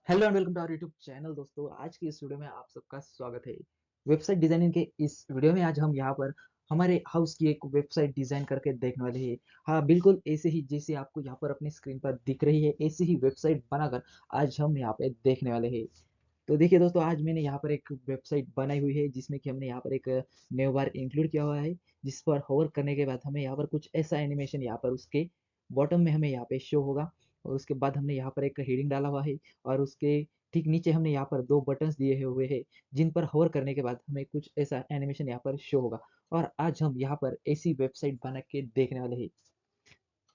Hello and welcome to our YouTube channel. दोस्तों, आज की इस वीडियो में आप सबका स्वागत है। वेबसाइट डिजाइनिंग के इस वीडियो में आज हम यहाँ पर हमारे हाउस की एक वेबसाइट डिजाइन करके देखने वाले हैं। हाँ, बिल्कुल ऐसे ही जैसे आपको यहाँ पर अपनी स्क्रीन पर दिख रही है, ऐसे ही वेबसाइट बनाकर आज हम यहाँ पे देखने वाले हैं। तो देखिए दोस्तों, आज मैंने यहाँ पर एक वेबसाइट बनाई हुई है जिसमें कि हमने यहाँ पर एक न्यू बार इंक्लूड किया हुआ है, जिस पर होवर करने के बाद हमें यहाँ पर कुछ ऐसा एनिमेशन यहाँ पर उसके बॉटम में हमें यहाँ पे शो होगा। और उसके बाद हमने यहाँ पर एक हेडिंग डाला हुआ है, और उसके ठीक नीचे हमने यहाँ पर दो बटन्स दिए हुए हैं जिन पर होवर करने के बाद हमें कुछ ऐसा एनिमेशन यहाँ पर शो होगा। और आज हम यहाँ पर ऐसी वेबसाइट बना के देखने वाले हैं।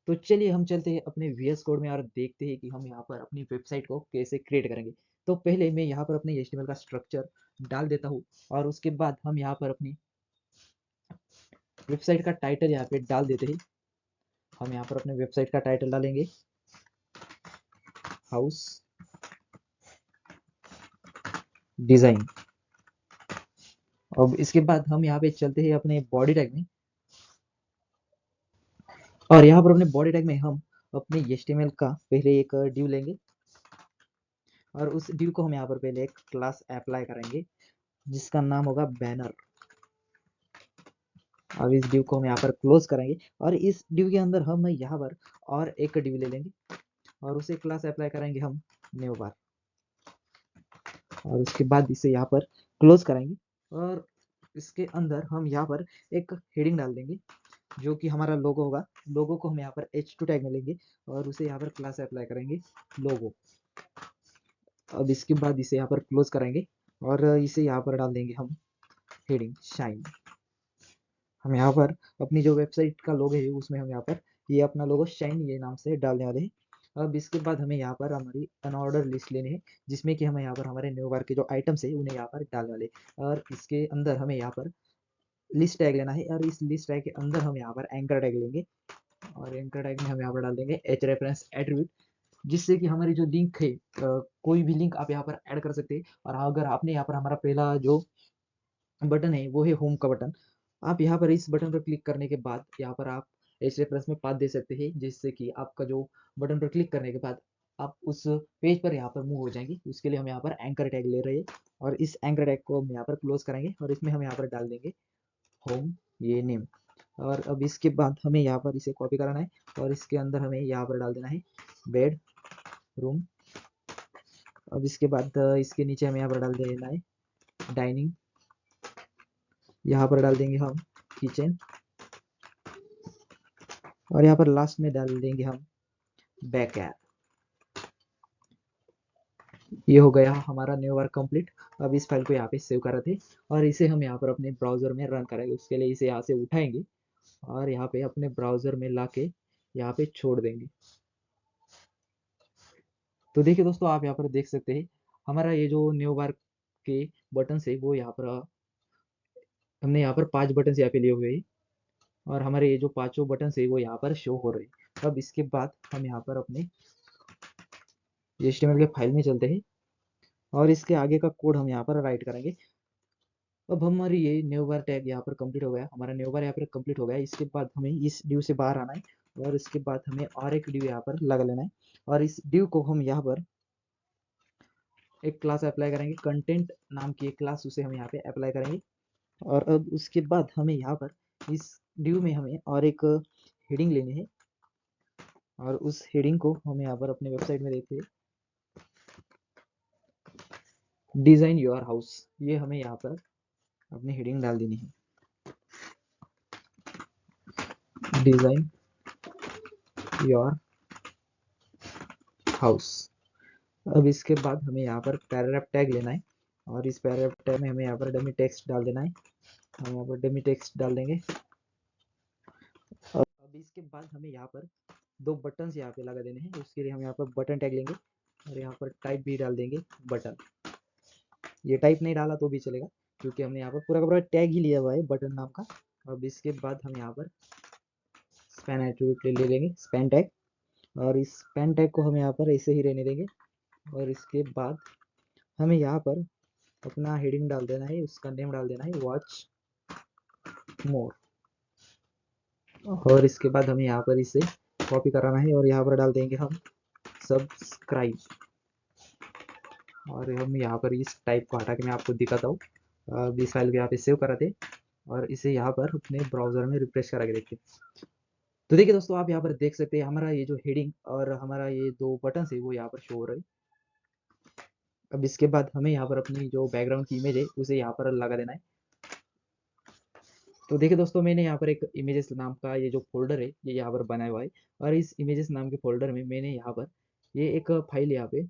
तो चलिए हम चलते हैं अपने VS कोड में और देखते हैं कि हम यहाँ पर अपनी वेबसाइट को कैसे क्रिएट करेंगे। तो पहले मैं यहाँ पर अपने HTML का स्ट्रक्चर डाल देता हूँ, और उसके बाद हम यहाँ पर अपनी वेबसाइट का टाइटल यहाँ पे डाल देते हैं। हम यहाँ पर अपने वेबसाइट का टाइटल डालेंगे हाउस डिजाइन। अब इसके बाद हम यहाँ पे चलते हैं अपने बॉडी टैग में, और यहाँ पर अपने बॉडी टैग में हम अपने HTML का पहले एक डिव लेंगे, और उस डिव को हम यहाँ पर पहले एक क्लास अप्लाई करेंगे जिसका नाम होगा बैनर। अब इस डिव को हम यहाँ पर क्लोज करेंगे, और इस डिव के अंदर हम यहाँ पर और एक डिव ले लेंगे और उसे क्लास अप्लाई करेंगे हम न्यू बार, और उसके बाद इसे यहाँ पर क्लोज करेंगे। और इसके अंदर हम यहाँ पर एक हेडिंग डाल देंगे जो कि हमारा लोगो होगा। लोगो को हम यहाँ पर H2 टैग में लेंगे और उसे यहाँ पर क्लास अप्लाई करेंगे लोगो। अब इसके बाद इसे यहाँ पर क्लोज करेंगे, और इसे यहाँ पर डाल देंगे हम हेडिंग शाइन। हम यहाँ पर अपनी जो वेबसाइट का लोगो है उसमें हम यहाँ पर ये अपना लोगो शाइन ये नाम से डालने वाले हैं। अब इसके बाद हमें यहाँ पर हमारी अनऑर्डर लिस्ट लेनी है, जिसमें कि हमें यहाँ पर हमारे न्यू बार के जो आइटम्स है उन्हें यहाँ पर डालने वाले। और इसके अंदर हमें यहाँ पर लिस्ट टैग लेना है, और इस लिस्ट टैग के अंदर हम यहाँ पर एंकर टैग लेंगे, और एंकर टैग में हम यहाँ पर डाल देंगे एच रेफरेंस एट्रीब्यूट, जिससे कि हमारी जो लिंक है कोई भी लिंक आप यहाँ पर ऐड कर सकते हैं। और अगर आपने यहाँ पर हमारा पहला जो बटन है वो है होम का बटन, आप यहाँ पर इस बटन पर क्लिक करने के बाद यहाँ पर आप एच रेफरेंस में पाथ दे सकते हैं, जिससे कि आपका जो बटन पर क्लिक करने के बाद आप उस पेज पर यहाँ पर मूव हो जाएंगे। उसके लिए हम यहाँ पर एंकर टैग ले रहे हैं, और इस एंकर टैग को हम यहाँ पर क्लोज करेंगे, और इसमें हम यहाँ पर डाल देंगे होम ये नेम। और अब इसके बाद हमें यहाँ पर इसे कॉपी कराना है, और इसके अंदर हमें यहाँ पर डाल देना है बेड रूम। अब इसके बाद इसके नीचे हमें यहाँ पर डाल देना है डाइनिंग, यहाँ पर डाल देंगे हम किचन, और यहाँ पर लास्ट में डाल देंगे हम बैक एप। ये हो गया हमारा न्यू वर्क कंप्लीट। अब इस फाइल को यहाँ पे सेव कर रहे थे, और इसे हम यहाँ पर अपने ब्राउजर में रन करेंगे। उसके लिए इसे यहाँ से उठाएंगे और यहाँ पे अपने ब्राउजर में लाके यहाँ पे छोड़ देंगे। तो देखिए दोस्तों, आप यहाँ पर देख सकते हैं हमारा ये जो न्यू बार के बटन है वो यहाँ पर हमने यहाँ पर 5 बटन यहाँ पे लिए हुए हैं, और हमारे ये जो पांचों बटन है वो यहाँ पर शो हो रहे हैं। अब इसके बाद हम यहाँ पर अपने HTML के फाइल में चलते हैं, और इसके आगे का कोड हम यहाँ पर राइट करेंगे। अब हमारी ये न्यू बार टैग यहाँ पर कंप्लीट हो गया, हमारा न्यू बार यहाँ पर कंप्लीट हो गया। इसके बाद हमें इस डिव से बाहर आना है, और इसके बाद हमें और एक डिव यहाँ पर लगा लेना है, और इस डिव को हम यहाँ पर एक क्लास अप्लाई करेंगे, कंटेंट नाम की एक क्लास, उसे हम यहाँ पे अप्लाई करेंगे। और अब उसके बाद हमें यहाँ पर इस डिव में हमें और एक हेडिंग लेनी है, और उस हेडिंग को हम यहाँ पर अपने वेबसाइट में देखते हैं डिजाइन योर हाउस। ये हमें यहाँ पर अपनी हेडिंग डाल देनी है, डिजाइन योर हाउस। अब इसके बाद हमें यहाँ पर पैराग्राफ टैग लेना है, और इस पैराग्राफ टैग में हमें यहाँ पर डमी टेक्स्ट डाल देना है। हम यहाँ पर डमी टेक्स्ट डाल देंगे। अब इसके बाद हमें यहाँ पर दो बटन यहाँ पे लगा देने हैं। उसके लिए हम यहाँ पर बटन टैग लेंगे, और यहाँ पर टाइप भी डाल देंगे बटन। ये टाइप नहीं डाला तो भी चलेगा, क्योंकि हमने यहाँ पर पूरा का पूरा टैग ही लिया हुआ है बटन नाम का। अब इसके बाद हम यहाँ पर स्पैन एट्रीब्यूट ले लेंगे, स्पैन टैग, और इस स्पैन टैग को हम यहाँ पर ऐसे ही रहने देंगे। और इसके बाद हमें यहाँ पर अपना हेडिंग डाल देना है, उसका नेम डाल देना है वॉच मोर, और इसके बाद हमें यहाँ पर इसे कॉपी कराना है, और यहाँ पर डाल देंगे हम सब्सक्राइब। और हम यहाँ पर इस टाइप को हटा के मैं आपको दिखाता हूँ। अब इस फाइल को यहाँ पे सेव कराते और इसे यहाँ पर अपने ब्राउजर में रिफ्रेश करा के देखते हैं। तो देखिए दोस्तों, आप यहाँ पर देख सकते हैं हमारा ये जो हेडिंग और हमारा ये दो बटन है वो यहाँ पर शो हो रहे हैं। अब इसके बाद हमें यहाँ पर अपनी जो बैकग्राउंड की इमेज है उसे यहाँ पर लगा देना है। तो देखिए दोस्तों, मैंने यहाँ पर एक इमेजेस नाम का ये जो फोल्डर है ये यहाँ पर बनाया हुआ है, और इस इमेजेस नाम के फोल्डर में मैंने यहाँ पर ये एक फाइल यहाँ पे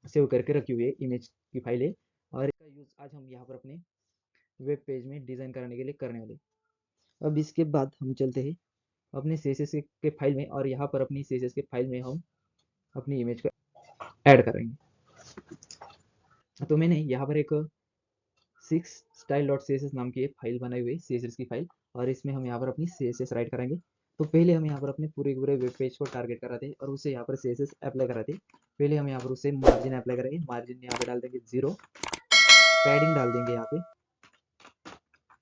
सेव करके रखी हुई है, इमेज की फाइल है। और इसका यूज आज हम यहाँ पर अपने वेब पेज में डिजाइन करने के लिए करने वाले। अब इसके बाद हम चलते हैं अपने सीएसएस के फाइल में, और यहाँ पर अपनी सीएसएस के फाइल में हम अपनी इमेज को ऐड करेंगे। तो मैंने यहाँ पर एक 6style.css नाम की एक फाइल बनाई हुई है, सीएसएस की फाइल, और इसमें हम यहाँ पर अपनी सीएसएस राइट करेंगे। तो पहले हम यहाँ पर अपने पूरे पूरे वेब पेज को टारगेट कराते हैं और उसे यहाँ पर सीएसएस अप्लाई कराते हैं। पहले हम यहाँ पर उसे मार्जिन अप्लाई करेंगे, मार्जिन यहाँ पे डाल देंगे 0, पैडिंग डाल देंगे यहाँ पे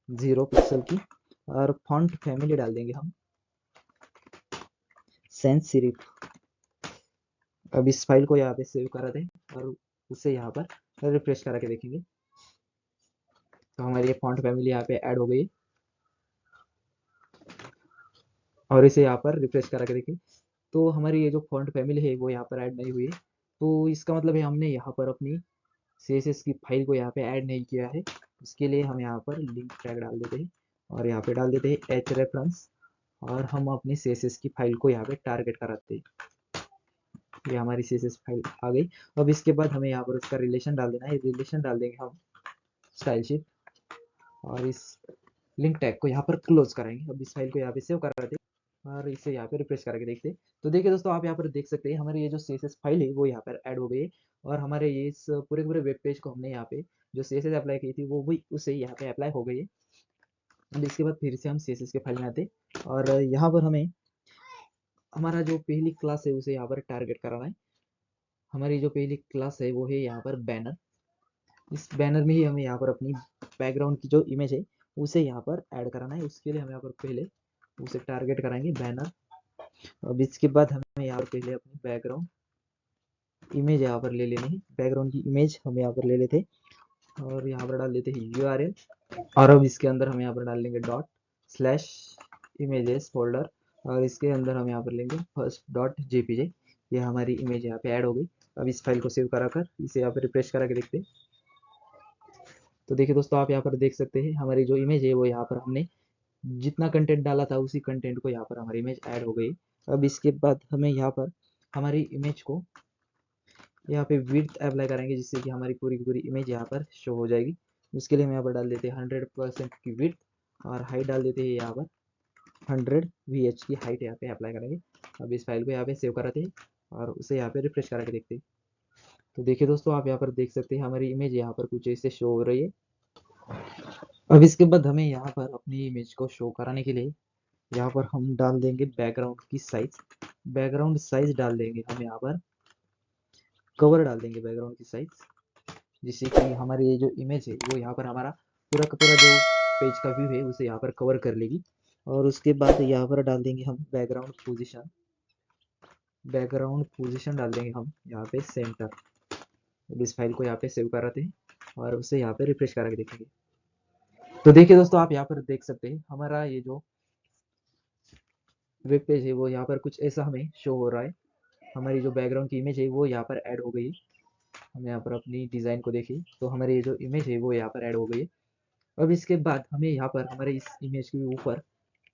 0 पिक्सल की, और फॉन्ट फैमिली डाल देंगे हम सेंस सिरिफ। अब इस फाइल को यहाँ पे सेव करा दें और उसे यहाँ पर रिफ्रेश करा के देखेंगे। तो हमारी ये फॉन्ट फैमिली यहाँ पे ऐड हो गई, और इसे यहाँ पर रिफ्रेश करा के देखें तो हमारी ये जो फॉन्ट फैमिली है वो यहाँ पर ऐड नहीं हुई है। तो इसका मतलब है हमने यहाँ पर अपनी सीएसएस की फाइल को यहाँ पे ऐड नहीं किया है। उसके लिए हम यहाँ पर लिंक टैग डाल देते हैं और यहाँ पे डाल देते हैं एच रेफरेंस, और हम अपनी सीएसएस की फाइल को यहाँ पे टारगेट कराते हैं। ये हमारी सीएसएस फाइल आ गई। अब इसके बाद हमें यहाँ पर उसका रिलेशन डाल देना है, रिलेशन डाल देंगे हम स्टाइल शीट, और इस लिंक टैग को यहाँ पर क्लोज कराएंगे। अब इस फाइल को यहाँ पे सेव करा देते और इसे यहाँ पे रिफ्रेश करके देखते हैं। तो देखिए दोस्तों, आप यहाँ पर देख सकते हैं हमारे ये जो सीएसएस फाइल है वो यहाँ पर ऐड हो गई है, और हमारे ये इस पूरे पूरे वेब पेज को हमने यहाँ पे जो सीएसएस अप्लाई की थी वो भी उसे यहाँ पे अप्लाई हो गई है। अब इसके बाद फिर से हम सीएसएस के फाइल में आते और यहाँ पर हमें हमारा जो पहली क्लास है उसे यहाँ पर टारगेट कराना है। हमारी जो पहली क्लास है वो है यहाँ पर बैनर। इस बैनर में ही हमें यहाँ पर अपनी बैकग्राउंड की जो इमेज है उसे यहाँ पर ऐड कराना है। उसके लिए हम यहाँ पर पहले उसे टारगेट कराएंगे बैनर। अब इसके बाद हमें यहाँ पर पहले अपनी बैकग्राउंड इमेज यहाँ पर ले लेनी है। बैकग्राउंड की इमेज हम यहाँ पर ले लेते और यहाँ पर डाल देते हैं URL, और अब इसके अंदर हम यहाँ पर डाल लेंगे डॉट स्लैश इमेजेस फोल्डर, और इसके अंदर हम यहाँ पर लेंगे फर्स्ट डॉट JPG। ये हमारी इमेज यहाँ पे ऐड हो गई। अब इस फाइल को सेव करा कर इसे यहाँ पर रिफ्रेश करा के देखते हैं। तो देखिए दोस्तों, आप यहाँ पर देख सकते हैं हमारी जो इमेज है वो यहाँ पर हमने जितना कंटेंट डाला था उसी कंटेंट को यहाँ पर हमारी इमेज ऐड हो गई। अब इसके बाद हमें यहाँ पर हमारी इमेज को यहाँ पे विड्थ अप्लाई करेंगे, जिससे कि हमारी पूरी की पूरी इमेज यहाँ पर शो हो जाएगी। उसके लिए हम यहाँ पर डाल देते हैं 100% की विड्थ, और हाइट डाल देते हैं यहाँ पर 100 VH की हाइट यहाँ पे अप्लाई करेंगे। अब इस फाइल को यहाँ पे सेव कराते हैं और उसे यहाँ पे रिफ्रेश करा के देखते हैं। तो देखिए दोस्तों, आप यहाँ पर देख सकते हैं हमारी इमेज यहाँ पर कुछ ऐसे शो हो रही है। अब इसके बाद हमें यहाँ पर अपनी इमेज को शो कराने के लिए यहाँ पर हम डाल देंगे बैकग्राउंड की साइज। बैकग्राउंड साइज डाल देंगे हम यहाँ पर, कवर डाल देंगे बैकग्राउंड की साइज, जिससे कि हमारी ये जो इमेज है वो यहाँ पर हमारा पूरा का पूरा जो पेज का व्यू है उसे यहाँ पर कवर कर लेगी। और उसके बाद यहाँ पर डाल देंगे हम बैकग्राउंड पोजीशन। बैकग्राउंड पोजीशन डाल देंगे हम यहाँ पे सेंटर। इस फाइल को यहाँ पे सेव कराते हैं और उसे यहाँ पे रिफ्रेश करा के देखेंगे। तो देखिए दोस्तों, आप यहाँ पर देख सकते हैं हमारा ये जो वेब पेज है वो यहाँ पर कुछ ऐसा हमें शो हो रहा है। हमारी जो बैकग्राउंड की इमेज है वो यहाँ पर ऐड हो गई। हम यहाँ पर अपनी डिज़ाइन को देखें तो हमारी ये जो इमेज है वो यहाँ पर ऐड हो गई है। अब इसके बाद हमें यहाँ पर हमारे इस इमेज के ऊपर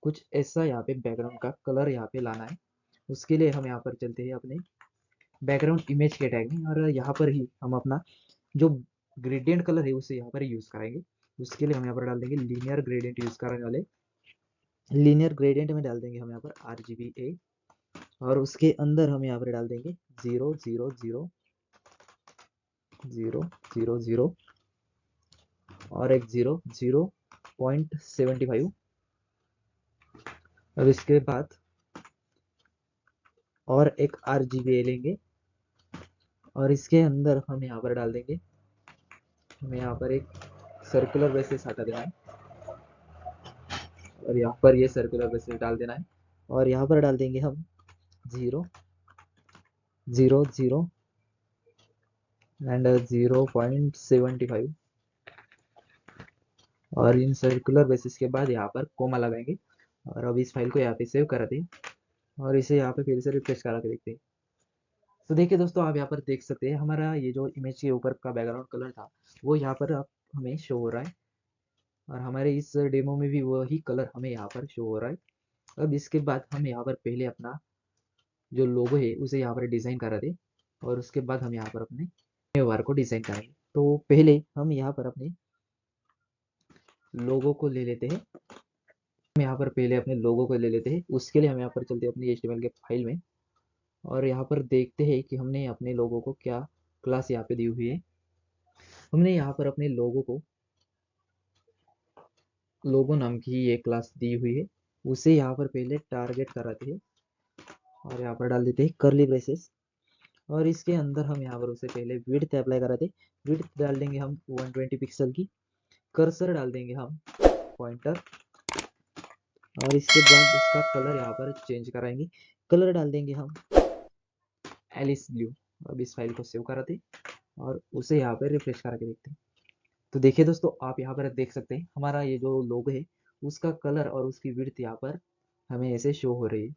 कुछ ऐसा यहाँ पे बैकग्राउंड का कलर यहाँ पे लाना है। उसके लिए हम यहाँ पर चलते हैं अपने बैकग्राउंड इमेज के टैग में, और यहाँ पर ही हम अपना जो ग्रेडियंट कलर है उसे यहाँ पर यूज़ कराएंगे। उसके लिए हम यहाँ पर डाल देंगे लीनियर ग्रेडियंट यूज़ करने वाले। लीनियर ग्रेडियंट में डाल देंगे हम यहाँ पर RGBA, और उसके अंदर हम यहाँ पर डाल देंगे 0 0 0 0 0 0 और एक 0 0.75। अब इसके बाद और एक RGBA लेंगे और इसके अंदर हम यहाँ पर डाल देंगे, हमें यहाँ पर एक सर्कुलर बेसिस हटा देना है, और यहाँ पर ये सर्कुलर बेसिस डाल देना है, और यहाँ पर डाल देंगे हम 0 0 0 एंड 0.75 और इन सर्कुलर बेसिस के बाद यहाँ पर कोमा लगाएंगे। और अब इस फाइल को यहाँ पे सेव करा दें और इसे यहाँ पे फिर से रिफ्रेश करा के देखते हैं। तो देखिए दोस्तों, आप यहाँ पर देख सकते हैं हमारा ये जो इमेज के ऊपर का बैकग्राउंड कलर था वो यहाँ पर अब हमें शो हो रहा है और हमारे इस डेमो में भी वही कलर हमें यहाँ पर शो हो रहा है। अब इसके बाद हम यहाँ पर पहले अपना जो लोगो है उसे यहाँ पर डिज़ाइन करा दें और उसके बाद हम यहाँ पर अपने व्यवहार को डिज़ाइन करेंगे। तो पहले हम यहाँ पर अपने लोगो को ले लेते हैं। हम यहाँ पर पहले अपने लोगो को ले लेते हैं। उसके लिए हम यहाँ पर चलते हैं अपनी HTML के फाइल में और यहाँ पर देखते हैं कि हमने अपने लोगो को क्या क्लास यहाँ पे दी हुई है। हमने यहाँ पर अपने लोगो को लोगो नाम की ये क्लास दी हुई है, उसे यहाँ पर पहले टारगेट कराते हैं और यहाँ पर डाल देते हैं कर्ली ब्रेसेस और इसके अंदर हम यहाँ पर उसे पहले विड्थ अप्लाई कराते हैं। विड्थ डाल देंगे हम 120 पिक्सल की, कर्सर डाल देंगे हम पॉइंटर और इसके बाद उसका कलर यहाँ पर चेंज कराएंगे। कलर डाल देंगे हम एलिस ब्लू। अब इस फाइल को सेव कराते और उसे यहाँ पर रिफ्रेश करा के देखते हैं। तो देखिए दोस्तों, आप यहाँ पर देख सकते हैं हमारा ये जो लोगो है उसका कलर और उसकी विड्थ यहाँ पर हमें ऐसे शो हो रही है।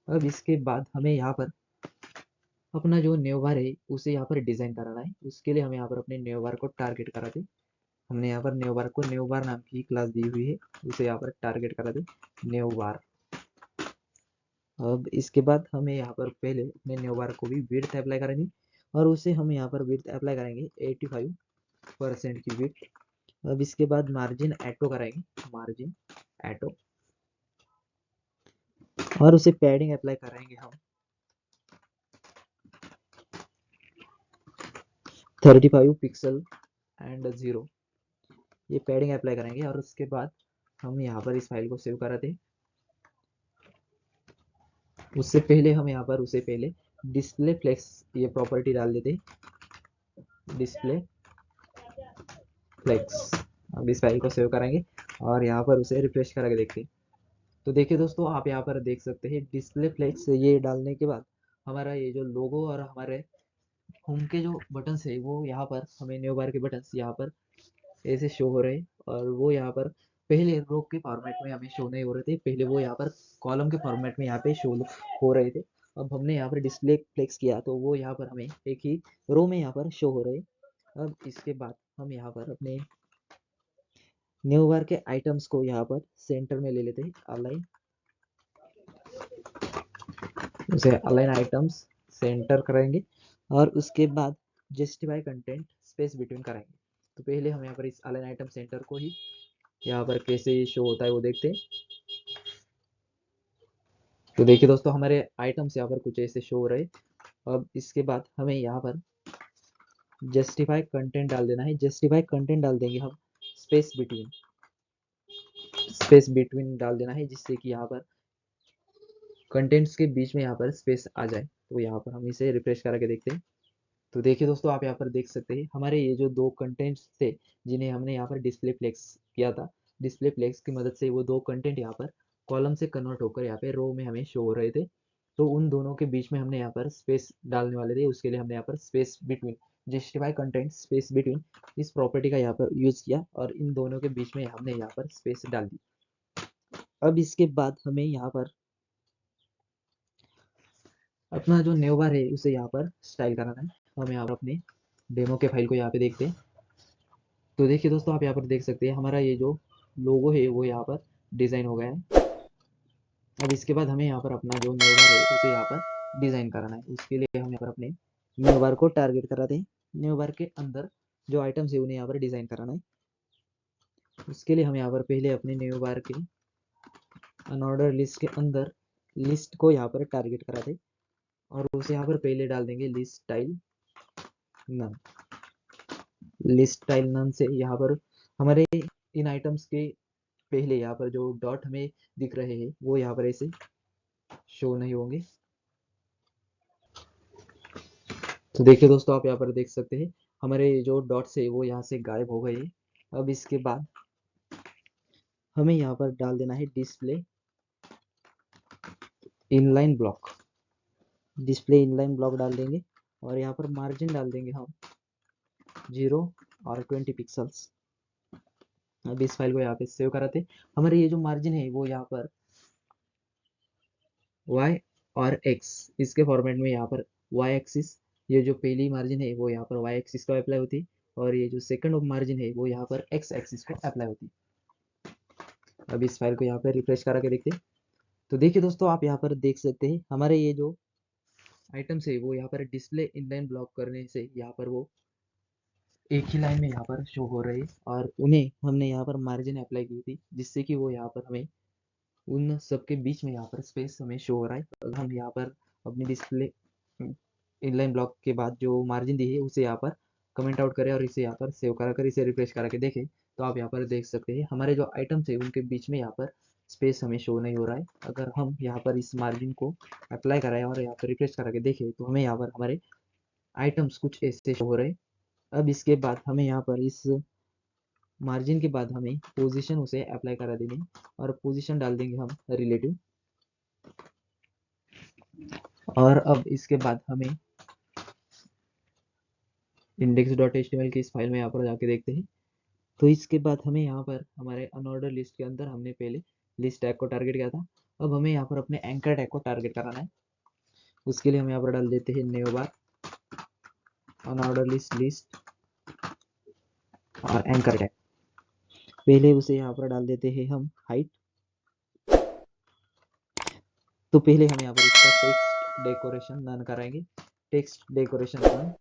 अब इसके बाद हमें यहाँ पर अपना जो न्यू बार है उसे यहाँ पर डिजाइन कराना है। उसके लिए हम यहाँ पर अपने न्यू बार को टारगेट कराते। हमने यहाँ पर न्यू बार को न्यू बार नाम की क्लास दी हुई है, उसे यहाँ पर टारगेट कराते न्यू बार। अब इसके बाद हमें यहाँ पर पहले अपने न्यू बार को भी विड्थ अप्लाई करेंगे और उसे हम यहाँ पर विड्थ अप्लाई करेंगे 85% की विड्थ। अब इसके बाद मार्जिन एटो कराएंगे, मार्जिन एटो और उसे पैडिंग अप्लाई कराएंगे हम 35 पिक्सल एंड 0। ये पैडिंग अप्लाई करेंगे और उसके बाद हम यहाँ पर इस फाइल को सेव कराते हैं। उससे पहले हम यहाँ पर उसे पहले डिस्प्ले फ्लेक्स ये प्रॉपर्टी डाल देते हैं, डिस्प्ले फ्लेक्स। अब इस फाइल को सेव करेंगे और यहाँ पर उसे रिफ्रेश करके देखते हैं। तो देखिए दोस्तों, आप यहाँ पर देख सकते हैं डिस्प्ले फ्लेक्स ये डालने के बाद हमारा ये जो लोगो और हमारे होम के जो बटन्स है वो यहाँ पर हमें न्यू बार के बटन्स यहाँ पर ऐसे शो हो रहे हैं और वो यहाँ पर पहले रो के फॉर्मेट में हमें शो नहीं हो रहे थे, पहले वो यहाँ पर कॉलम के फॉर्मेट में यहाँ पे शो हो रहे थे। अब हमने यहाँ पर डिस्प्ले फ्लेक्स किया तो वो यहाँ पर हमें एक ही रो में यहाँ पर शो हो रहे हैं। अब इसके बाद हम यहाँ पर अपने न्यू बार के आइटम्स को यहाँ पर सेंटर में ले लेते हैं, अलाइन, उसे अलाइन आइटम्स सेंटर करेंगे और उसके बाद जस्टिफाई कंटेंट स्पेस बिटवीन कराएंगे। तो पहले हम यहाँ पर इस अलाइन आइटम सेंटर को ही यहाँ पर कैसे ये शो होता है वो देखते हैं। तो देखिए दोस्तों, हमारे आइटम्स यहाँ पर कुछ ऐसे शो हो रहे हैं। अब इसके बाद हमें यहाँ पर जस्टिफाई कंटेंट डाल देना है। जस्टिफाई कंटेंट डाल देंगे हम स्पेस बिटवीन, स्पेस बिटवीन डाल देना है जिससे कि यहाँ पर कंटेंट्स के बीच में यहाँ पर स्पेस आ जाए। तो यहाँ पर हम इसे रिफ्रेश करके देखते हैं। तो देखिए दोस्तों, आप यहाँ पर देख सकते हैं हमारे ये जो दो कंटेंट्स थे जिन्हें हमने यहाँ पर डिस्प्ले फ्लेक्स किया था, डिस्प्ले फ्लेक्स की मदद से वो दो कंटेंट यहाँ पर कॉलम से कन्वर्ट होकर यहाँ पे रो में हमें शो हो रहे थे। तो उन दोनों के बीच में हमने यहाँ पर स्पेस डालने वाले थे, उसके लिए हमने यहाँ पर space between, justify content space between, इस प्रॉपर्टी का यहाँ पर यूज किया और इन दोनों के बीच में हमने यहाँ पर स्पेस डाल दी। अब इसके बाद हमें यहाँ पर अपना जो न्यू बार है उसे यहाँ पर स्टाइल कराना है। हम यहाँ पर अपने डेमो के फाइल को यहाँ पे देखते हैं। तो देखिए दोस्तों, आप यहाँ पर देख सकते हैं हमारा ये जो लोगो है वो यहाँ पर डिज़ाइन हो गया है। अब इसके बाद हमें यहाँ पर अपना जो न्यू बार है उसे यहाँ पर डिज़ाइन कराना है। उसके लिए हम यहाँ पर अपने न्यू बार को टारगेट कराते हैं। न्यू बार के अंदर जो आइटम्स है उन्हें यहाँ पर डिज़ाइन कराना है। उसके लिए हम यहाँ पर पहले अपने न्यू बार के अनऑर्डर लिस्ट के अंदर लिस्ट को यहाँ पर टारगेट कराते हैं और उसे यहाँ पर पहले डाल देंगे list style none. List style none से यहाँ पर हमारे इन आइटम्स के पहले यहाँ पर जो डॉट हमें दिख रहे हैं वो यहाँ पर ऐसे शो नहीं होंगे। तो देखिए दोस्तों, आप यहाँ पर देख सकते हैं हमारे जो डॉट्स है वो यहाँ से गायब हो गए हैं। अब इसके बाद हमें यहाँ पर डाल देना है display inline block. Display inline block डाल देंगे और यहाँ पर मार्जिन डाल देंगे हम 0 और 20 पिक्सल्स। अब इस फाइल को यहाँ पे सेव कराते, हमारे ये जो मार्जिन है वो यहाँ पर y और x इसके फॉर्मेट में यहाँ पर y एक्सिस, ये जो पहली मार्जिन है वो यहाँ पर y एक्सिस को अप्लाई होती है, और ये जो सेकंड मार्जिन है वो यहाँ पर x एक्सिस को अप्लाई होती है। अब इस फाइल को यहाँ पे रिफ्रेश करा के देखते हैं। तो देखिए दोस्तों, आप यहाँ पर देख सकते हैं हमारे ये जो आइटम्स है वो यहाँ पर डिस्प्ले इनलाइन ब्लॉक करने से यहाँ पर वो एक ही लाइन में यहाँ पर शो हो रहे हैं, और उन्हें हमने यहाँ पर मार्जिन अप्लाई की थी जिससे कि वो यहाँ पर हमें उन सबके बीच में यहाँ पर स्पेस हमें शो हो रहा है। अगर हम यहाँ पर अपनी डिस्प्ले इनलाइन ब्लॉक के बाद जो मार्जिन दी है उसे यहाँ पर कमेंट आउट करें और इसे यहाँ पर सेव करा कर इसे रिफ्रेश करा के देखें, तो आप यहाँ पर देख सकते हैं हमारे जो आइटम्स है उनके बीच में यहाँ पर स्पेस हमें शो नहीं हो रहा है। अगर हम यहाँ पर इस मार्जिन को अप्लाई कराएं और यहाँ पर रिफ्रेश करा के देखें तो हमें यहाँ पर हमारे आइटम्स कुछ ऐसे शो हो रहे हैं। अब इसके बाद हमें यहाँ पर इस मार्जिन के बाद हमें पोजीशन उसे अप्लाई करा देनी, और पोजीशन डाल देंगे हम रिलेटिव। और अब इसके बाद हमें index.html की इस फाइल में यहाँ पर जाके देखते हैं। तो इसके बाद हमें यहाँ पर हमारे अनऑर्डर लिस्ट के अंदर हमने पहले लिस्ट टैग को टारगेट किया था, अब हमें यहाँ पर अपने एंकर टैग को टारगेट कराना है। उसके लिए हम यहाँ पर डाल देते हैं न्यू बार अनऑर्डर लिस्ट और एंकर टैग। पहले उसे यहाँ पर डाल देते हैं हम हाइट। तो पहले हम यहाँ पर इसका टेक्स्ट डेकोरेशन नन कराएंगे, टेक्स्ट डेकोरेशन नन,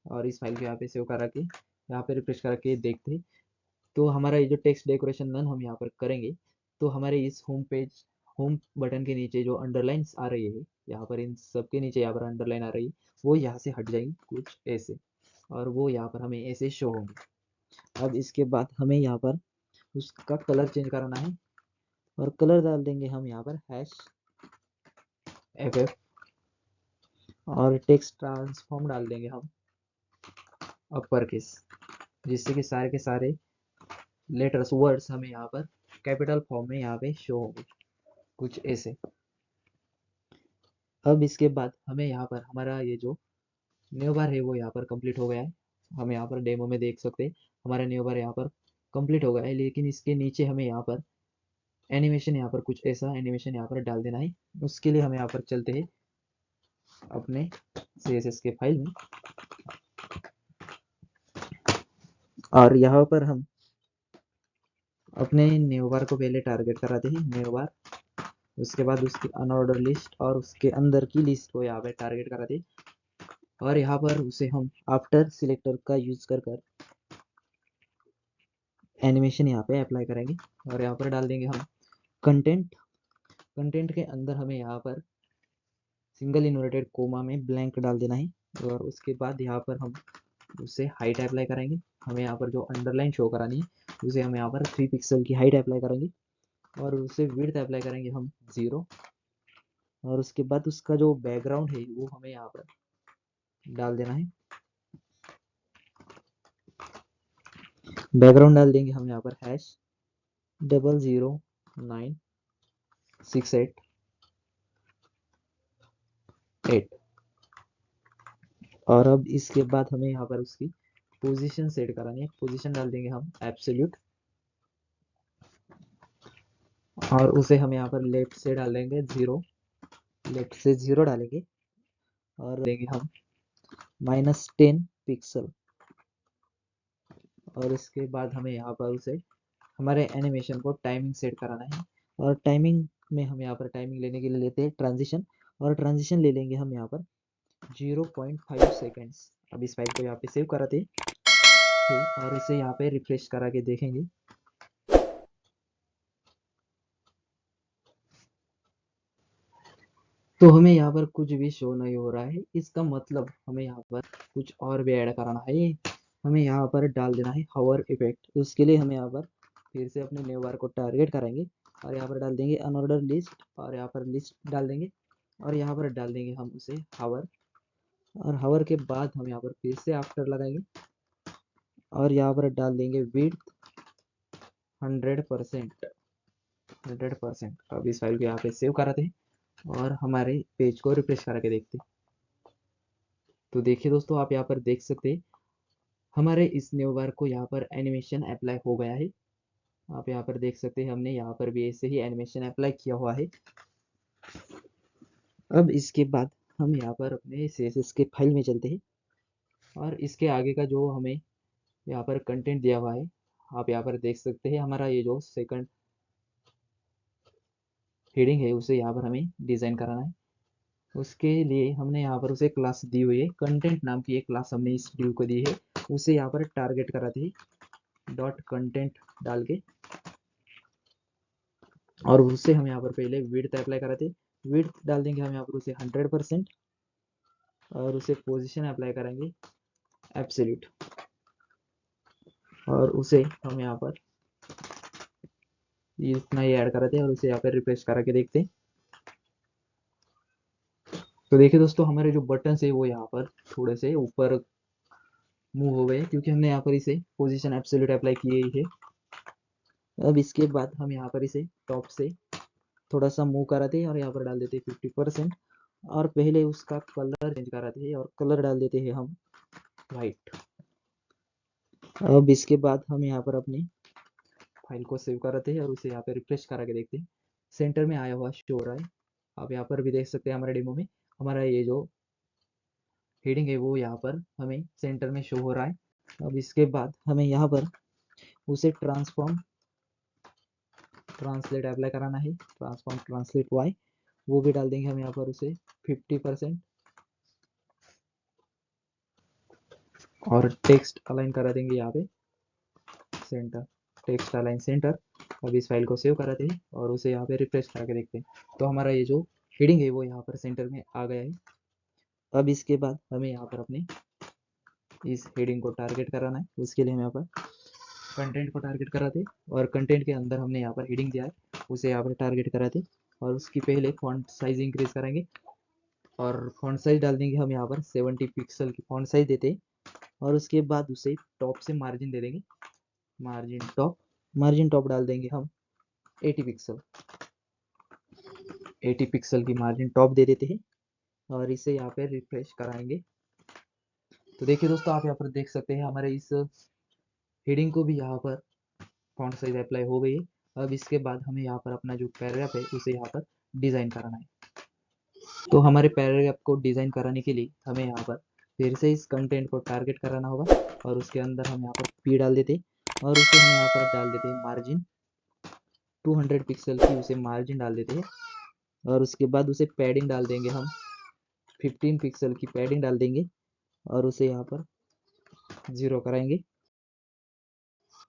और इस फाइल को यहाँ पे सेव करा के यहाँ पे रिफ्रेश करा के देखते हैं। तो हमारा ये जो टेक्स्ट डेकोरेशन नन हम यहाँ पर करेंगे तो हमारे इस होम बटन के नीचे जो अंडरलाइंस आ रही है यहाँ पर, इन सब के नीचे यहाँ पर अंडरलाइन आ रही है, वो यहाँ से हट जाएगी कुछ ऐसे, और वो यहाँ पर हमें ऐसे शो होंगे। अब इसके बाद हमें यहाँ पर उसका कलर चेंज कराना है, और कलर डाल देंगे हम यहाँ पर #ff, और टेक्स्ट ट्रांसफॉर्म डाल देंगे हम अपर केस, जिससे कि सारे के सारे लेटर्स वर्ड्स हमें यहाँ पर कैपिटल फॉर्म में यहाँ पे शो होंगे कुछ ऐसे। अब इसके बाद हमें यहाँ पर हमारा ये जो न्यू बार है वो यहाँ पर कंप्लीट हो गया है। हम यहाँ पर डेमो में देख सकते हैं हमारा न्यू बार यहाँ पर कंप्लीट हो गया है, लेकिन इसके नीचे हमें यहाँ पर एनिमेशन, यहाँ पर कुछ ऐसा एनिमेशन यहाँ पर डाल देना है। उसके लिए हम यहाँ पर चलते हैं अपने CSS के फाइल में, और यहाँ पर हम अपने न्यू बार को पहले टारगेट कराते हैं न्यू बार, उसके बाद उसकी अनऑर्डर लिस्ट और उसके अंदर की लिस्ट को यहाँ पे टारगेट कराते हैं, और यहाँ पर उसे हम आफ्टर सिलेक्टर का यूज कर एनिमेशन यहाँ पे अप्लाई करेंगे, और यहाँ पर डाल देंगे हम कंटेंट। कंटेंट के अंदर हमें यहाँ पर सिंगल इन्वर्टेड कोमा में ब्लैंक डाल देना है, और उसके बाद यहाँ पर हम उसे हाइट अप्लाई करेंगे। हमें यहाँ पर जो अंडरलाइन शो करानी है उसे हम यहाँ पर 3 पिक्सल की हाइट अप्लाई करेंगे, और उसे विड्थ अप्लाई करेंगे हम 0, और उसके बाद उसका जो बैकग्राउंड है वो हमें यहाँ पर डाल देना है। बैकग्राउंड डाल देंगे हम यहाँ पर #009688, और अब इसके बाद हमें यहाँ पर उसकी पोजीशन सेट करानी है। पोजीशन डाल देंगे हम एब्सोल्यूट, और उसे हम यहाँ पर लेफ्ट से डाल देंगे 0, लेफ्ट से 0 डालेंगे, और देंगे हम -10 पिक्सल, और इसके बाद हमें यहाँ पर उसे हमारे एनिमेशन को टाइमिंग सेट कराना है, और टाइमिंग में हम यहाँ पर टाइमिंग लेने के लिए लेते हैं ट्रांजिशन, और ट्रांजिशन ले लेंगे हम यहाँ पर 0.5 सेकेंड्स। अब इस फाइल को यहाँ पे सेव कराते हैं और इसे यहाँ पे रिफ्रेश करा के देखेंगे। तो हमें यहाँ पर कुछ भी शो नहीं हो रहा है, इसका मतलब हमें यहाँ पर कुछ और भी ऐड कराना है। हमें यहाँ पर डाल देना है हावर इफेक्ट। उसके लिए हम यहाँ पर फिर से अपने न्यू बार को टारगेट करेंगे, और यहाँ पर डाल देंगे अनऑर्डर लिस्ट, और यहाँ पर लिस्ट डाल देंगे, और यहाँ पर डाल देंगे हम उसे हावर, और हावर के बाद हम यहाँ पर फिर से आफ्टर लगाएंगे, और यहाँ पर डाल देंगे विड्थ 100%। अब इस फाइल को यहाँ पे सेव कराते हैं और हमारे पेज को रिफ्रेश करा के देखते हैं। तो देखिए दोस्तों, आप यहाँ पर देख सकते हैं हमारे इस न्यू बार को यहाँ पर एनिमेशन अप्लाई हो गया है। आप यहाँ पर देख सकते हैं हमने यहाँ पर भी ऐसे ही एनिमेशन अप्लाई किया हुआ है। अब इसके बाद हम यहाँ पर अपने CSS के फाइल में चलते हैं और इसके आगे का जो हमें यहाँ पर कंटेंट दिया हुआ है, आप यहाँ पर देख सकते हैं हमारा ये जो सेकंड हेडिंग है उसे यहाँ पर हमें डिज़ाइन कराना है। उसके लिए हमने यहाँ पर उसे क्लास दी हुई है, कंटेंट नाम की एक क्लास हमने इस व्यू को दी है। उसे यहाँ पर टारगेट कराते हैं डॉट कंटेंट डाल के, और उससे हम यहाँ पर पहले विड्थ अप्लाई कराते हैं। विड्थ डाल देंगे हम यहाँ पर उसे 100% और उसे पोजीशन अप्लाई करेंगे एब्सोल्यूट, और उसे हम यहाँ पर इतना ही ऐड कराते हैं और उसे यहाँ पर रिफ्रेश करा के देखते हैं। तो देखिए दोस्तों, हमारे जो बटन है वो यहाँ पर थोड़े से ऊपर मूव हो गए क्योंकि हमने यहाँ पर इसे पोजीशन एब्सोल्यूट अप्लाई की है। अब इसके बाद हम यहाँ पर इसे टॉप से थोड़ा सा मूव कराते हैं और यहाँ पर डाल देते हैं 50%, और पहले उसका कलर चेंज कराते हैं और कलर डाल देते हैं हम वाइट। अब इसके बाद हम यहाँ पर अपनी फाइल को सेव कराते हैं और उसे यहाँ पे रिफ्रेश करा के देखते हैं। सेंटर में आया हुआ शो हो रहा है। आप यहाँ पर भी देख सकते हैं हमारे डेमो में हमारा ये जो हेडिंग है वो यहाँ पर हमें सेंटर में शो हो रहा है। अब इसके बाद हमें यहाँ पर उसे ट्रांसलेट अप्लाई कराना है, ट्रांसलेट वाई, वो भी डाल देंगे हम यहाँ पर उसे 50%, और टेक्स्ट अलाइन करा देंगे यहाँ पे सेंटर, टेक्स्ट अलाइन सेंटर। अब इस फाइल को सेव कराते हैं और उसे यहाँ पे रिफ्रेश करके देखते हैं। तो हमारा ये जो हेडिंग है वो यहाँ पर सेंटर में आ गया है। अब इसके बाद हमें यहाँ पर अपने इस हेडिंग को टारगेट कराना है। उसके लिए हम यहाँ पर कंटेंट को टारगेट कराते और कंटेंट के अंदर हमने यहाँ पर हेडिंग दिया है उसे यहाँ पर टारगेट कराते, और उसकी पहले फॉन्ट साइज इंक्रीज करेंगे और फॉन्ट साइज डाल देंगे हम यहाँ पर 70 पिक्सल की फॉन्ट साइज देते, और उसके बाद उसे टॉप से मार्जिन दे देंगे, मार्जिन टॉप डाल देंगे हम 80 पिक्सल, 80 पिक्सल की मार्जिन टॉप दे देते हैं और इसे यहाँ पे रिफ्रेश कराएंगे। तो देखिए दोस्तों, आप यहाँ पर देख सकते हैं हमारे इस हेडिंग को भी यहाँ पर फॉन्ट साइज अप्लाई हो गई है। अब इसके बाद हमें यहाँ पर अपना जो पैराग्राफ है उसे यहाँ पर डिज़ाइन कराना है। तो हमारे पैराग्राफ को डिज़ाइन कराने के लिए हमें यहाँ पर फिर से इस कंटेंट को टारगेट कराना होगा और उसके अंदर हम यहाँ पर पी डाल देते और उसे हम यहाँ पर डाल देते हैं मार्जिन 200 पिक्सल की, उसे मार्जिन डाल देते हैं और उसके बाद उसे पैडिंग डाल देंगे हम 15 पिक्सल की पैडिंग डाल देंगे और उसे यहाँ पर 0 कराएंगे।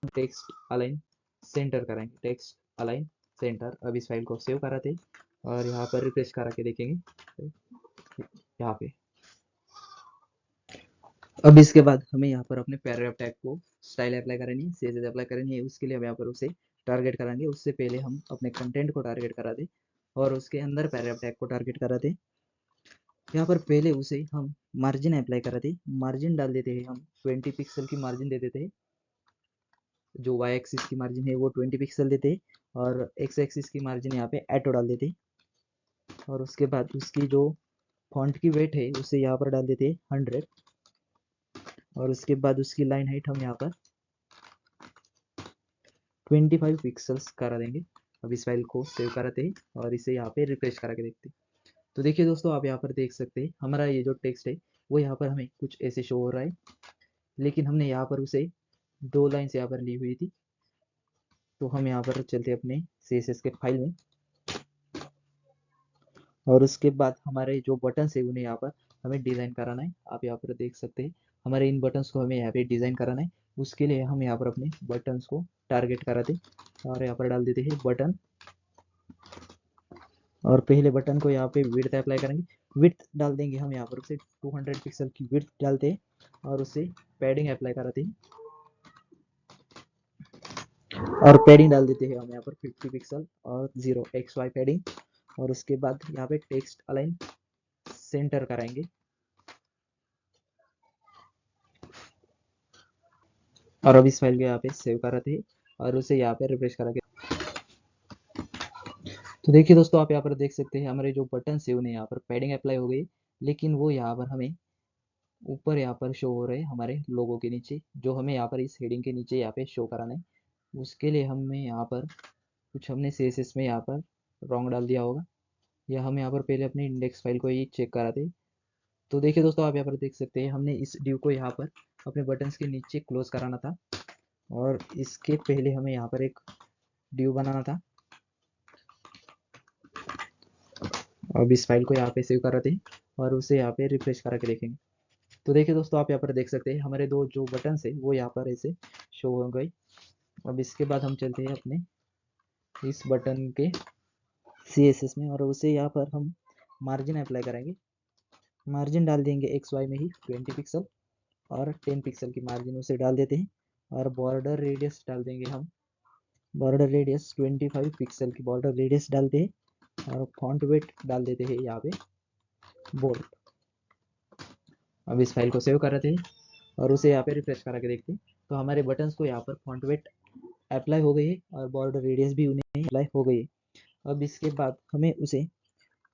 टेक्स्ट अलाइन सेंटर कराएंगे, टेक्स्ट अलाइन सेंटर। अब इस फाइल को सेव कराते और यहाँ पर रिफ्रेश करा के देखेंगे यहाँ पे। अब इसके बाद हमें यहाँ पर अपने पैराग्राफ टैग को स्टाइल अप्लाई करनी है, CSS अप्लाई करनी है। उसके लिए हम यहाँ पर उसे टारगेट कराएंगे। उससे पहले हम अपने कंटेंट को टारगेट करा दें और उसके अंदर पैराग्राफ टैग को टारगेट करा दें। यहाँ पर पहले उसे हम मार्जिन अप्लाई कराते, मार्जिन डाल देते हैं हम 20 पिक्सल की मार्जिन दे देते हैं। जो वाई एक्सिस की मार्जिन है वो 20 पिक्सल देते हैं और एक्स एक्सिस की मार्जिन यहाँ पे एटो डाल देते हैं। और उसके बाद उसकी जो फॉन्ट की वेट है उसे यहाँ पर डाल देते हैं 100, और उसके बाद उसकी लाइन हाइट हम यहाँ पर 25 पिक्सल्स करा देंगे। अब इस फाइल को सेव कराते हैं और इसे यहाँ पे रिफ्रेश करा के देखते हैं। तो देखिए दोस्तों, आप यहाँ पर देख सकते हैं हमारा ये जो टेक्स्ट है वो यहाँ पर हमें कुछ ऐसे शो हो रहा है, लेकिन हमने यहाँ पर उसे 2 लाइन्स यहाँ पर ली हुई थी। तो हम यहाँ पर चलते अपने CSS के फाइल में और उसके बाद हमारे जो बटन्स है उन्हें यहाँ पर हमें डिज़ाइन कराना है। आप यहाँ पर देख सकते हैं हमारे इन बटन्स को हमें यहाँ पे डिज़ाइन कराना है। उसके लिए हम यहाँ पर अपने बटन्स को टारगेट कराते और यहाँ पर डाल देते हैं बटन, और पहले बटन को यहाँ पे विड्थ अप्लाई करेंगे। विड्थ डाल देंगे हम यहाँ पर उसे 200 पिक्सल की विड्थ डालते हैं और उसे पैडिंग अप्लाई कराते हैं और पैडिंग डाल देते हैं हम यहाँ पर 50 पिक्सल और 0 XY पैडिंग, और उसके बाद यहाँ पे टेक्स्ट अलाइन सेंटर कराएंगे और अब इस फाइल को यहाँ पे सेव कराते हैं और उसे यहाँ पे रिफ्रेश करा के। तो देखिए दोस्तों, आप यहाँ पर देख सकते हैं हमारे जो बटन है उन्हें यहाँ पर पैडिंग अप्लाई हो गई, लेकिन वो यहाँ पर हमें ऊपर यहाँ पर शो हो रहे हैं हमारे लोगों के नीचे, जो हमें यहाँ पर इस हेडिंग के नीचे यहाँ पे शो कराना है। उसके लिए हमें यहाँ पर कुछ हमने CSS में यहाँ पर रॉन्ग डाल दिया होगा, या हम यहाँ पर पहले अपनी इंडेक्स फाइल को ही चेक कराते। तो देखिए दोस्तों, आप यहाँ पर देख सकते हैं हमने इस डिव को यहाँ पर अपने बटन्स के नीचे क्लोज कराना था, और इसके पहले हमें यहाँ पर एक डिव बनाना था। अब इस फाइल को यहाँ पे सेव कराते हैं और उसे यहाँ पे रिफ्रेश करा के देखेंगे। तो देखिए दोस्तों, आप यहाँ पर देख सकते हैं हमारे दो जो बटन्स है वो यहाँ पर ऐसे शो हो गए। अब इसके बाद हम चलते हैं अपने इस बटन के CSS में, और उसे यहाँ पर हम मार्जिन अप्लाई करेंगे। मार्जिन डाल देंगे XY में ही 20 पिक्सल, और 10 पिक्सल की मार्जिन उसे डाल देते हैं। और बॉर्डर रेडियस डाल देंगे हम, बॉर्डर रेडियस 25 पिक्सल की बॉर्डर रेडियस डालते हैं, और फॉन्ट वेट डाल देते हैं यहाँ पे बोल्ड। अब इस फाइल को सेव कर रहे थे और उसे यहाँ पे रिफ्रेश करा के देखते हैं, तो हमारे बटन्स को यहाँ पर फॉन्ट वेट अप्लाई हो गई है और बॉर्डर रेडियस भी उन्हें अप्लाई हो गई है। अब इसके बाद हमें उसे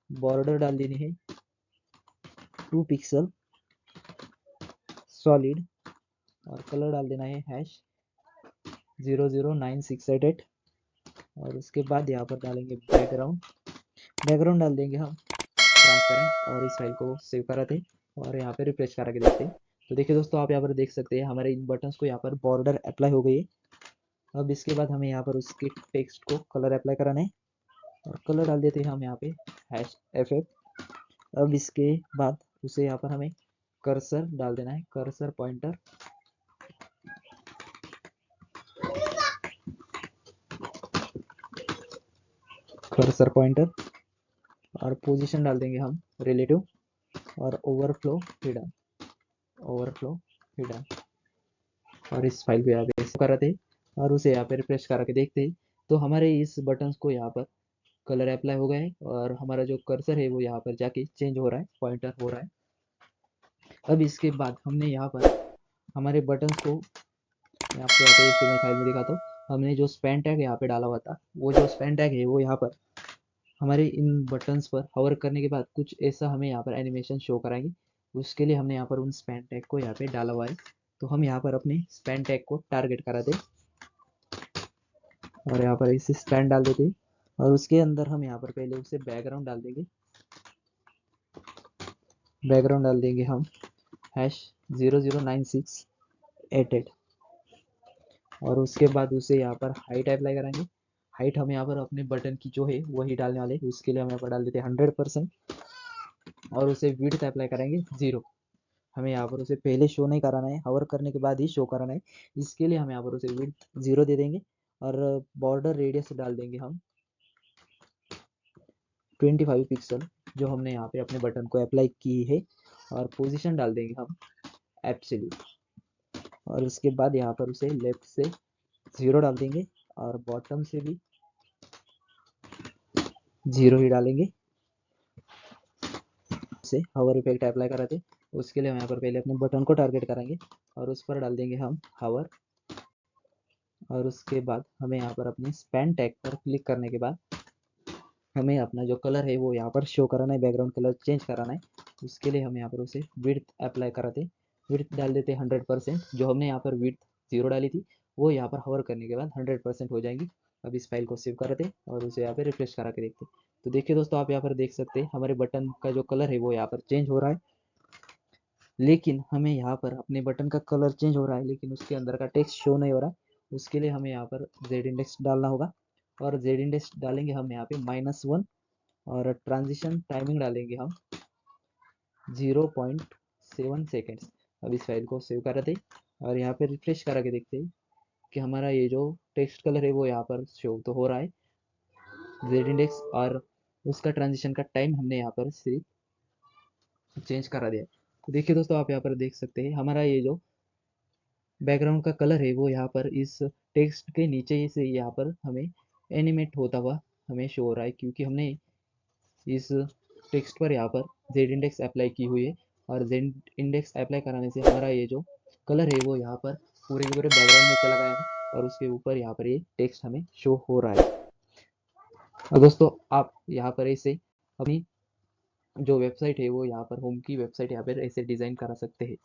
बॉर्डर डाल देनी है 2 पिक्सल सॉलिड, और कलर डाल देना है #009688। और उसके बाद यहाँ पर डालेंगे बैकग्राउंड, बैकग्राउंड डाल देंगे हम ट्रांसपेरेंट, और इस फाइल को सेव कराते और यहाँ पे रिफ्रेश करा के देखते हैं। तो देखिए दोस्तों, आप यहाँ पर देख सकते हैं हमारे इन बटन्स को यहाँ पर बॉर्डर अप्लाई हो गई है। अब इसके बाद हमें यहाँ पर उसके टेक्स्ट को कलर अप्लाई कराना है, और कलर डाल देते हैं हम यहाँ पे #FF। अब इसके बाद उसे यहाँ पर हमें कर्सर डाल देना है, कर्सर पॉइंटर, कर्सर पॉइंटर, और पोजीशन डाल देंगे हम रिलेटिव, और ओवरफ्लो हिडन, ओवरफ्लो हिडन। और इस फाइल को यहाँ पे सेव कराते और उसे यहाँ पे रिफ्रेश करा के देखते हैं, तो हमारे इस बटन्स को यहाँ पर कलर अप्लाई हो गया है, और हमारा जो कर्सर है वो यहाँ पर जाके चेंज हो रहा है, पॉइंटर हो रहा है। अब इसके बाद हमने यहाँ पर हमारे बटन्स को, मैं आपको यहाँ पे HTML फाइल में दिखाता हूँ, हमने जो स्पैन टैग यहाँ पे डाला हुआ था, वो जो स्पैन टैग है वो यहाँ पर हमारे इन बटन्स पर होवर करने के बाद कुछ ऐसा हमें यहाँ पर एनिमेशन शो कराएंगे। उसके लिए हमने यहाँ पर उन स्पैन टैग को यहाँ पे डाला हुआ है। तो हम यहाँ पर अपने स्पैन टैग को टारगेट कराते और यहाँ पर इसे स्पैन डाल देते, और उसके अंदर हम यहाँ पर पहले उसे बैकग्राउंड डाल देंगे, बैकग्राउंड डाल देंगे हम #009688। और उसके बाद उसे यहाँ पर हाइट अप्लाई कराएंगे। हाइट हम यहाँ पर अपने बटन की जो है वही डालने वाले, उसके लिए हम यहाँ पर डाल देते हैं 100%, और उसे विड्थ अप्लाई करेंगे 0। हमें यहाँ पर उसे पहले शो नहीं कराना है, हवर करने के बाद ही शो कराना है। इसके लिए हम यहाँ पर उसे विड्थ 0 दे देंगे, और बॉर्डर रेडियस डाल देंगे हम 25 पिक्सल, जो हमने यहाँ पे अपने बटन को अप्लाई की है। और पोजीशन डाल देंगे हम एब्सोल्यूट, और उसके बाद यहाँ पर उसे लेफ्ट से 0 डाल देंगे, और बॉटम से भी 0 ही डालेंगे। उसे हवर इफेक्ट अप्लाई कराते, उसके लिए हम यहाँ पर पहले अपने बटन को टारगेट करेंगे और उस पर डाल देंगे हम हवर। और उसके बाद हमें यहाँ पर अपने स्पैन टैग पर क्लिक करने के बाद हमें अपना जो कलर है वो यहाँ पर शो कराना है, बैकग्राउंड कलर चेंज कराना है। उसके लिए हम यहाँ पर उसे विड्थ अप्लाई कराते, विड्थ डाल देते 100%, जो हमने यहाँ पर विड्थ 0 डाली थी वो यहाँ पर हवर करने के बाद 100% हो जाएंगी। अब इस फाइल को सेव कराते और उसे यहाँ पे रिफ्रेश करा के देखते। तो देखिए दोस्तों, आप यहाँ पर देख सकते हैं हमारे बटन का जो कलर है वो यहाँ पर चेंज हो रहा है, लेकिन हमें यहाँ पर अपने बटन का कलर चेंज हो रहा है लेकिन उसके अंदर का टेक्स्ट शो नहीं हो रहा है। उसके लिए हमें यहाँ पर Z इंडेक्स डालना होगा, और Z इंडेक्स डालेंगे हम यहाँ पे -1, और ट्रांजिशन टाइमिंग डालेंगे हम 0.7 सेकेंड्स। अब इस फाइल को सेव कर दें और यहाँ पे रिफ्रेश करा के देखते हैं कि हमारा ये जो टेक्स्ट कलर है वो यहाँ पर शो तो हो रहा है Z इंडेक्स, और उसका ट्रांजिशन का टाइम हमने यहाँ पर सिर्फ चेंज करा दिया। तो देखिए दोस्तों, आप यहाँ पर देख सकते हैं हमारा ये जो बैकग्राउंड का कलर है वो यहाँ पर इस टेक्स्ट के नीचे से यहाँ पर हमें एनिमेट होता हुआ हमें शो हो रहा है, क्योंकि हमने इस टेक्स्ट पर यहाँ पर Z इंडेक्स अप्लाई की हुई है। और Z इंडेक्स अप्लाई कराने से हमारा ये जो कलर है वो यहाँ पर पूरे के पूरे बैकग्राउंड में चला गया है, और उसके ऊपर यहाँ पर ये टेक्स्ट हमें शो हो रहा है। और दोस्तों, आप यहाँ पर इसे अपनी जो वेबसाइट है वो यहाँ पर होम की वेबसाइट यहाँ पर ऐसे डिज़ाइन करा सकते हैं।